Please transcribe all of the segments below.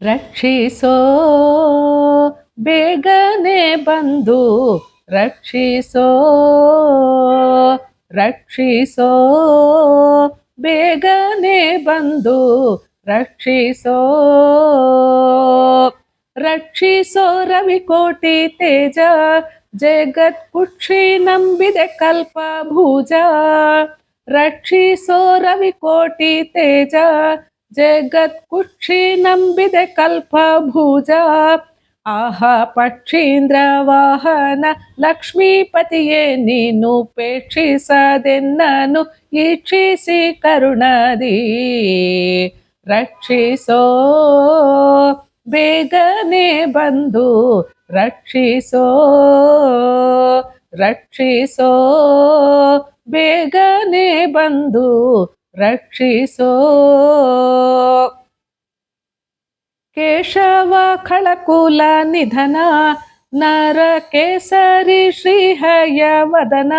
ರಕ್ಷಿಸೋ ಬೇಗನೆ ಬಂದು ರಕ್ಷಿಸೋ ರಕ್ಷಿಸೋ ಬೇಗನೆ ಬಂದು ರಕ್ಷಿಸೋ ರಕ್ಷಿಸೋ ರವಿಕೋಟಿ ತೇಜ ಜಗತ್ ಕುಕ್ಷಿ ನಂಬಿದೆ ಕಲ್ಪ ಭುಜ ರಕ್ಷಿಸೋ ರವಿಕೋಟಿ ತೇಜ ಜಗತ್ ಕುಕ್ಷಿ ನಂಬಿದೆ ಕಲ್ಪ ಭುಜ ಆಹ ಪಕ್ಷೀಂದ್ರ ವಾಹನ ಲಕ್ಷ್ಮೀಪತಿಯೇ ನೀನು ಪೇಕ್ಷಿಸದೆನ್ನನು ಈಕ್ಷಿಸಿ ಕರುಣದಿ ರಕ್ಷಿಸೋ ಬೇಗನೆ ಬಂದು ರಕ್ಷಿಸೋ ರಕ್ಷಿಸೋ ಬೇಗನೆ ಬಂದು ರಕ್ಷಿಸೋ ಕೇಶವ ಖಳಕುಲ ನಿಧನ ನರ ಕೇಸರಿ ಶ್ರೀಹಯ ವದನ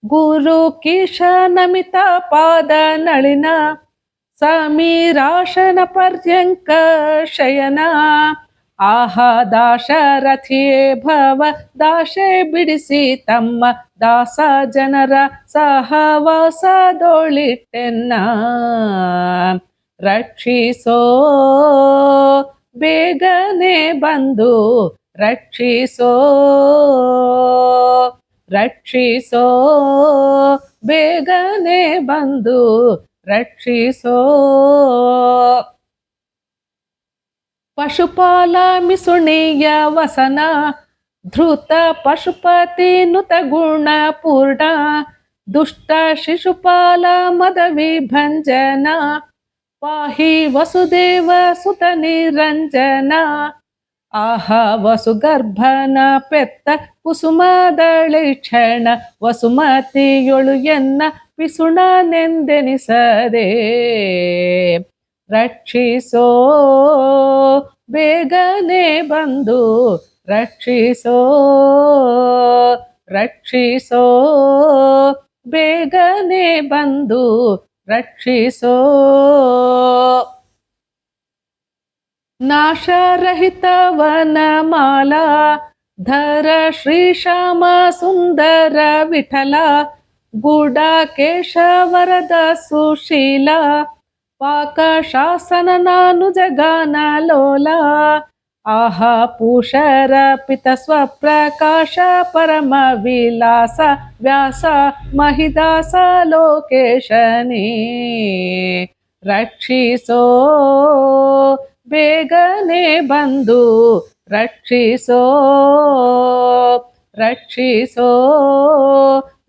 ಗುರು ಕಿಶ ನಮಿತ ಪಾದ ನಳಿನ ಸಮೀರಾಶನ ಪರ್ಯಂಕ ಶಯನ ಆಹ ದಾಶರಥಿಯೇ ಭವ ದಾಶೆ ಬಿಡಿಸಿ ತಮ್ಮ ದಾಸ ಜನರ ಸಹವಾಸದೊಳಿಟ್ಟೆನ್ನ ರಕ್ಷಿಸೋ ಬೇಗನೆ ಬಂದು ರಕ್ಷಿಸೋ ರಕ್ಷಿಸೋ ಬೇಗನೆ ಬಂದು ರಕ್ಷಿಸೋ ಪಶುಪಾಲ ಮಿಸುಣಿಯ ವಸನ ಧೃತ ಪಶುಪತಿ ನುತ ಗುಣ ಪೂರ್ಣ ದುಷ್ಟ ಶಿಶುಪಾಲ ಮದ ವಿಭಂಜನ ಪಾಹಿ ವಸುದೇವ ಸುತ ನಿರಂಜನ ಆಹ ವಸುಗರ್ಭನ ಪೆತ್ತ ಕುಸುಮದಳಿ ಕ್ಷಣ ವಸುಮತಿಯೊಳು ಎನ್ನ ಪಿಸುಣನೆಂದೆನಿಸದೆ ರಕ್ಷಿಸೋ ಬೇಗನೆ ಬಂದು ರಕ್ಷಿಸೋ ರಕ್ಷಿಸೋ ಬೇಗನೆ ಬಂದು ರಕ್ಷಿಸೋ ನಾಶರಹಿತವನ ಮಾಲಾ ಧರ ಶ್ರೀಶ್ಯಾಮ ಸುಂದರ ವಿಠಲ ಗೂಢ ಕೇಶವರದ ಸುಶೀಲ ಪಾಕ ಶಾಸನ ನಾನು ಜಗಾನ ಲೋಲ ಆಹ ಪೂಷರ ಪಿತ ಸ್ವಪ್ರಕಾಶ ಪರಮ ವಿಲಾಸ ವ್ಯಾಸ ಮಹಿದಾಸ ಲೋಕೇಶನೇ ರಕ್ಷಿಸೋ ಬೇಗನೆ ಬಂದು ರಕ್ಷಿಸೋ ರಕ್ಷಿಸೋ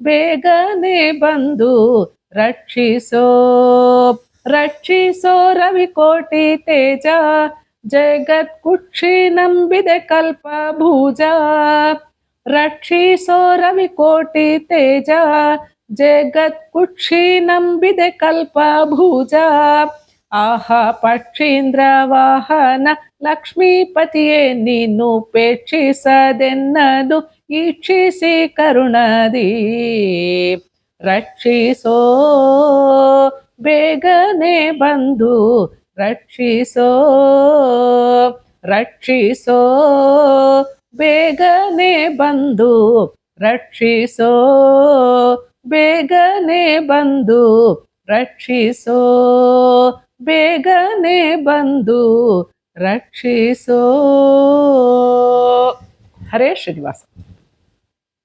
ಬೇಗನೆ ಬಂದು ರಕ್ಷಿಸೋ ರಕ್ಷಿಸೋ ರವಿಕೋಟಿ ತೇಜ ಜಗತ್ ಕುಕ್ಷಿ ನಂಬಿದೆ ಕಲ್ಪ ಭುಜ ರಕ್ಷಿಸೋ ರವಿಕೋಟಿ ತೇಜ ಜಗತ್ ಕುಕ್ಷಿ ನಂಬಿದೆ ಕಲ್ಪ ಭುಜ ಆಹ ಪಕ್ಷೀಂದ್ರ ವಾಹನ ಲಕ್ಷ್ಮೀಪತಿಯೇ ನೀನು ಪೇಕ್ಷಿಸದೆನ್ನದು ಈಕ್ಷಿಸಿ ಕರುಣದಿ ರಕ್ಷಿಸೋ ಬೇಗನೆ ಬಂದು ರಕ್ಷಿಸೋ ರಕ್ಷಿಸೋ ಬೇಗನೆ ಬಂದು ರಕ್ಷಿಸೋ ಬೇಗನೆ ಬಂದು ರಕ್ಷಿಸೋ ಬೇಗನೆ ಬಂದು ರಕ್ಷಿಸೋ. ಹರೇ ಶ್ರೀನಿವಾಸ.